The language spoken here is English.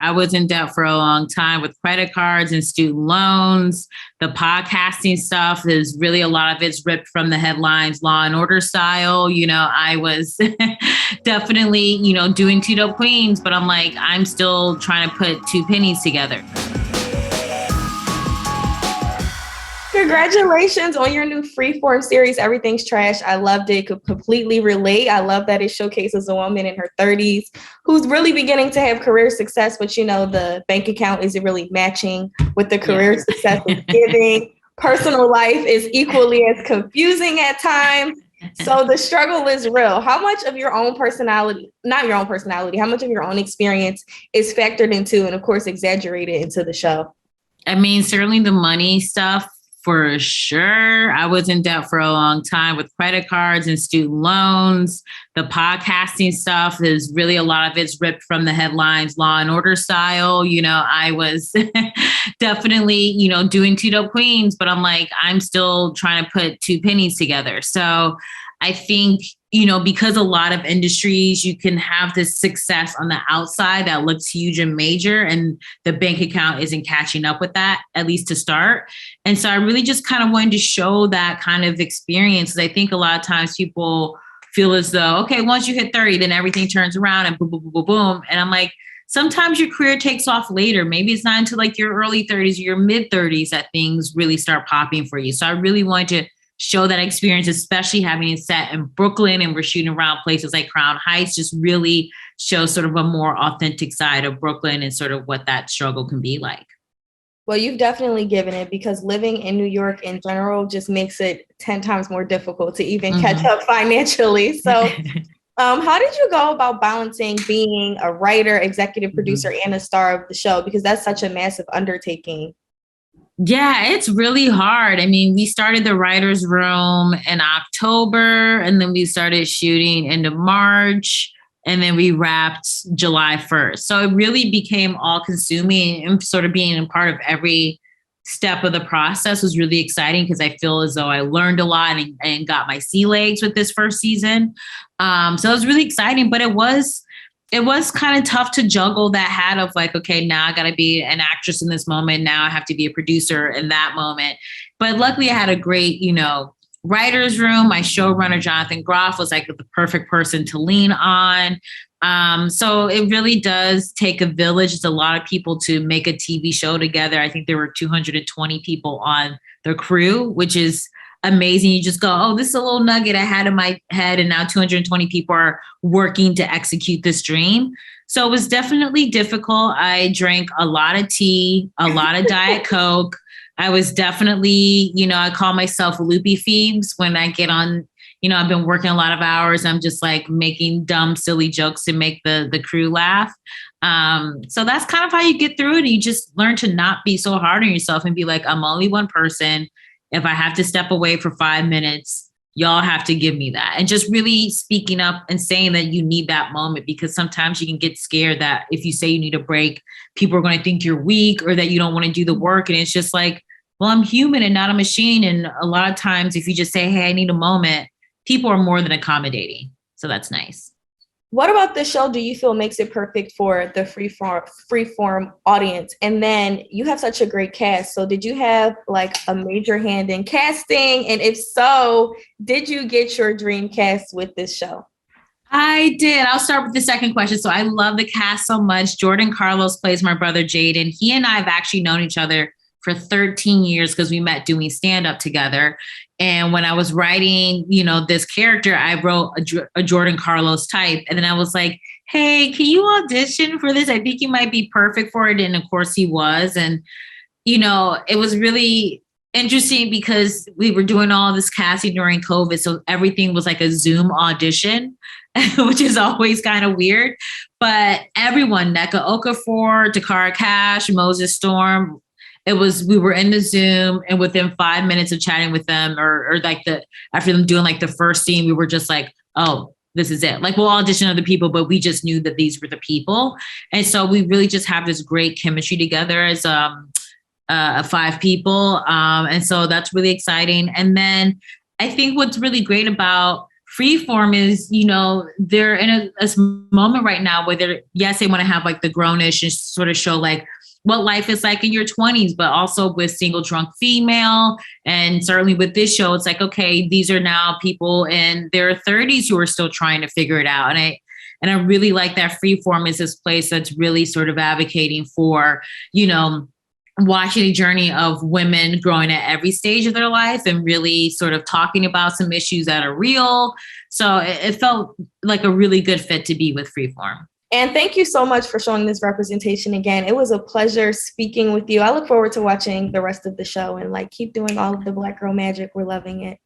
I was in debt for a long time with credit cards and student loans. The podcasting stuff is really a lot of it's ripped from the headlines, Law and Order style. I was definitely, doing Two Dope Queens, but I'm like, I'm still trying to put two pennies together. Congratulations on your new Freeform series, Everything's Trash. I loved it. Could completely relate. I love that it showcases a woman in her 30s who's really beginning to have career success, but the bank account isn't really matching with the career success it's giving. Personal life is equally as confusing at times. So the struggle is real. How much of your own personality, not your own personality, how much of your own experience is factored into and, of course, exaggerated into the show? I mean, certainly the money stuff. For sure. I was in debt for a long time with credit cards and student loans. The podcasting stuff is really a lot of it's ripped from the headlines, Law and Order style. I was definitely, doing Two Dope Queens, but I'm like, I'm still trying to put two pennies together. So I think, because a lot of industries, you can have this success on the outside that looks huge and major, and the bank account isn't catching up with that, at least to start. And so I really just kind of wanted to show that kind of experience. I think a lot of times people feel as though, okay, once you hit 30, then everything turns around and boom, boom, boom, boom, boom. And I'm like, sometimes your career takes off later. Maybe it's not until like your early 30s or your mid 30s that things really start popping for you. So I really wanted to show that experience, especially having it set in Brooklyn and we're shooting around places like Crown Heights, just really shows sort of a more authentic side of Brooklyn and sort of what that struggle can be like. Well, you've definitely given it, because living in New York in general just makes it 10 times more difficult to even catch up financially. So how did you go about balancing being a writer, executive producer, and a star of the show? Because that's such a massive undertaking. Yeah, it's really hard. I mean, we started the writer's room in October, and then we started shooting into March, and then we wrapped July 1st. So it really became all consuming, and sort of being a part of every step of the process was really exciting, because I feel as though I learned a lot and got my sea legs with this first season. So it was really exciting, but it was kind of tough to juggle that hat of like, okay, now I got to be an actress in this moment. Now I have to be a producer in that moment. But luckily I had a great, writer's room. My showrunner, Jonathan Groff, was like the perfect person to lean on. So it really does take a village. It's a lot of people to make a TV show together. I think there were 220 people on the crew, which is amazing. You just go, oh, this is a little nugget I had in my head, and now 220 people are working to execute this dream. So it was definitely difficult. I drank a lot of tea, a lot of Diet Coke. I was definitely, I call myself loopy Phoebes when I get on, I've been working a lot of hours. I'm just like making dumb, silly jokes to make the crew laugh. So that's kind of how you get through it. You just learn to not be so hard on yourself and be like, I'm only one person. If I have to step away for 5 minutes, y'all have to give me that. And just really speaking up and saying that you need that moment, because sometimes you can get scared that if you say you need a break, people are going to think you're weak or that you don't want to do the work. And it's just like, well, I'm human and not a machine. And a lot of times if you just say, hey, I need a moment, people are more than accommodating. So that's nice. What about this show do you feel makes it perfect for the freeform audience? And then you have such a great cast. So did you have like a major hand in casting? And if so, did you get your dream cast with this show? I did. I'll start with the second question. So I love the cast so much. Jordan Carlos plays my brother, Jaden. He and I have actually known each other for 13 years because we met doing stand-up together. And when I was writing, this character, I wrote a Jordan Carlos type. And then I was like, hey, can you audition for this? I think you might be perfect for it. And of course he was. And, it was really interesting because we were doing all this casting during COVID. So everything was like a Zoom audition, which is always kind of weird. But everyone, Nneka Okafor, Takara Cash, Moses Storm, we were in the Zoom, and within 5 minutes of chatting with them or like after them doing like the first scene, we were just like, oh, this is it. Like we'll audition other people, but we just knew that these were the people. And so we really just have this great chemistry together as 5 people. And so that's really exciting. And then I think what's really great about Freeform is, you know, they're in a moment right now where they're, yes, they want to have like the grownish and sort of show like what life is like in your 20s, but also with single drunk female. And certainly with this show, it's like, okay, these are now people in their 30s who are still trying to figure it out. And I really like that Freeform is this place that's really sort of advocating for, you know, watching a journey of women growing at every stage of their life and really sort of talking about some issues that are real. So it felt like a really good fit to be with Freeform. And thank you so much for showing this representation again. It was a pleasure speaking with you. I look forward to watching the rest of the show and like keep doing all of the Black girl magic. We're loving it.